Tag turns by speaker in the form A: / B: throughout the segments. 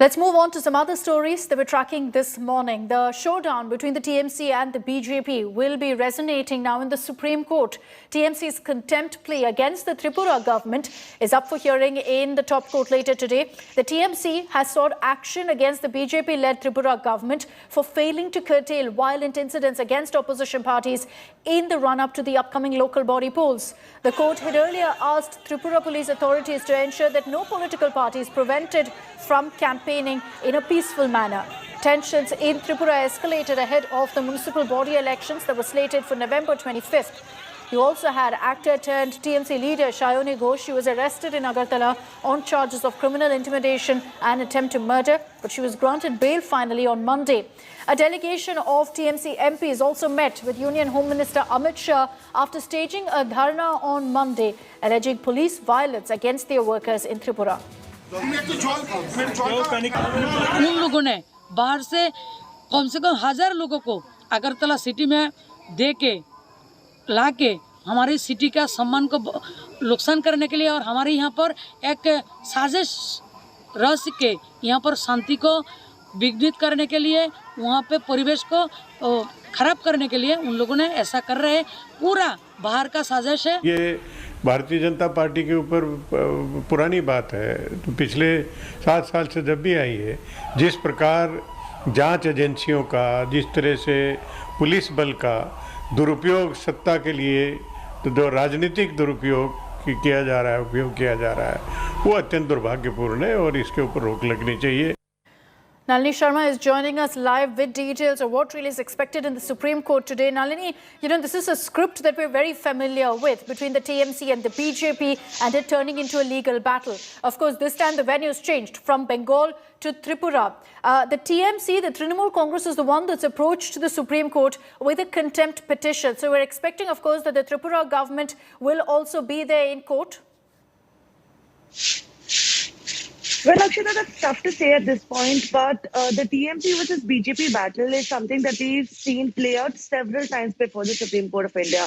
A: Let's move on to some other stories that we're tracking this morning. The showdown between the TMC and the BJP will be resonating now in the Supreme Court. TMC's contempt plea against the Tripura government is up for hearing in the top court later today. The TMC has sought action against the BJP-led Tripura government for failing to curtail violent incidents against opposition parties in the run-up to the upcoming local body polls. The court had earlier asked Tripura police authorities to ensure that no political parties prevented from campaigning in a peaceful manner. Tensions in Tripura escalated ahead of the municipal body elections that were slated for November 25th. You also had actor turned TMC leader Shayoni Ghosh. She was arrested in Agartala on charges of criminal intimidation and attempt to murder, but she was granted bail finally on Monday. A delegation of TMC MPs also met with Union Home Minister Amit Shah after staging a dharna on Monday, alleging police violence against their workers in Tripura.
B: उन लोगों ने बाहर से कम 1000 लोगों को Agartala city में दे के ला के हमारी सिटी का सम्मान को नुकसान करने के लिए और हमारे यहाँ पर एक साजिश रच के यहाँ पर शांति को विघ्नित करने के लिए वहाँ पे परिवेश को खराब करने के लिए उन लोगों ने ऐसा कर रहे हैं। पूरा बाहर का साजिश है।
C: ये भारतीय जनता पार्टी के ऊपर पुरानी बात है। तो पिछले 7 साल से जब भी आई है, जिस प्रकार जांच एजेंसियों का, जिस तरह से पुलिस बल का दुरुपयोग सत्ता के लिए, तो जो राजनीतिक दुरुपयोग किया जा रहा है, उपयोग किया जा रहा है, वो अत्यंत दुर्भाग्यपूर्ण है और इसके ऊपर रोक लगनी चाहिए।
A: Nalini Sharma is joining us live with details of what really is expected in the Supreme Court today. Nalini, this is a script that we're very familiar with between the TMC and the BJP and it turning into a legal battle. Of course, this time the venue has changed from Bengal to Tripura. The TMC, the Trinamool Congress, is the one that's approached the Supreme Court with a contempt petition. So we're expecting, of course, that the Tripura government will also be there in court.
D: Well, Akshita, that's tough to say at this point, but the TMC versus BJP battle is something that we've seen play out several times before the Supreme Court of India.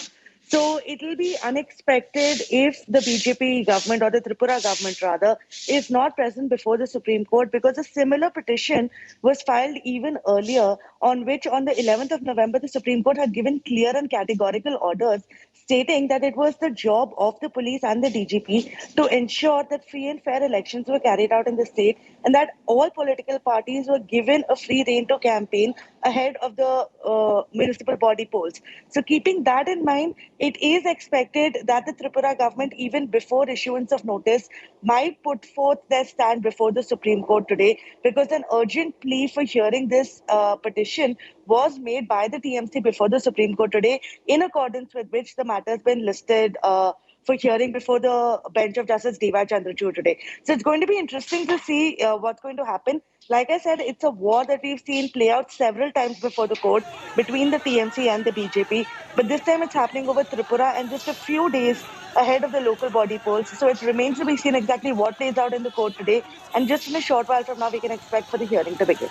D: So it will be unexpected if the BJP government, or the Tripura government rather, is not present before the Supreme Court, because a similar petition was filed even earlier, on which on the 11th of November, the Supreme Court had given clear and categorical orders stating that it was the job of the police and the DGP to ensure that free and fair elections were carried out in the state and that all political parties were given a free rein to campaign ahead of the municipal body polls. So keeping that in mind, it is expected that the Tripura government, even before issuance of notice, might put forth their stand before the Supreme Court today, because an urgent plea for hearing this petition was made by the TMC before the Supreme Court today, in accordance with which the matter has been listed for hearing before the bench of Justice D.Y. Chandrachud today. So it's going to be interesting to see what's going to happen. Like I said, it's a war that we've seen play out several times before the court between the TMC and the BJP. But this time it's happening over Tripura and just a few days ahead of the local body polls. So it remains to be seen exactly what plays out in the court today. And just in a short while from now, we can expect for the hearing to begin.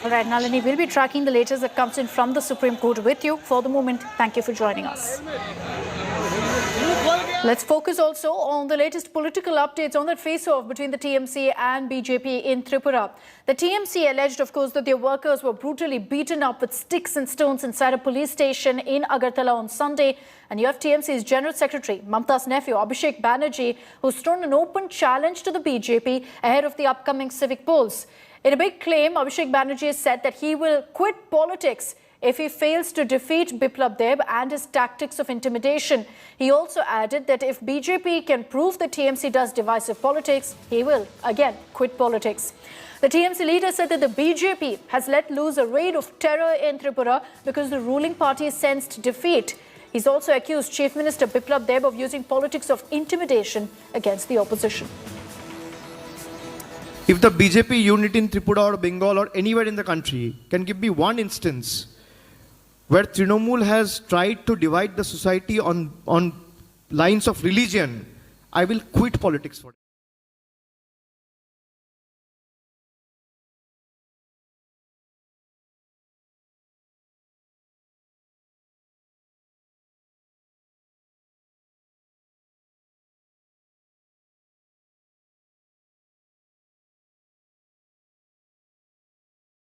A: All right, Nalini, we'll be tracking the latest that comes in from the Supreme Court with you. For the moment, thank you for joining us. Let's focus also on the latest political updates on that face-off between the TMC and BJP in Tripura. The TMC alleged, of course, that their workers were brutally beaten up with sticks and stones inside a police station in Agartala on Sunday. And you have TMC's General Secretary, Mamta's nephew, Abhishek Banerjee, who's thrown an open challenge to the BJP ahead of the upcoming civic polls. In a big claim, Abhishek Banerjee said that he will quit politics if he fails to defeat Biplab Deb and his tactics of intimidation. He also added that if BJP can prove that TMC does divisive politics, he will again quit politics. The TMC leader said that the BJP has let loose a raid of terror in Tripura because the ruling party sensed defeat. He's also accused Chief Minister Biplab Deb of using politics of intimidation against the opposition.
E: If the BJP unit in Tripura or Bengal or anywhere in the country can give me one instance where Trinamool has tried to divide the society on lines of religion, I will quit politics for it.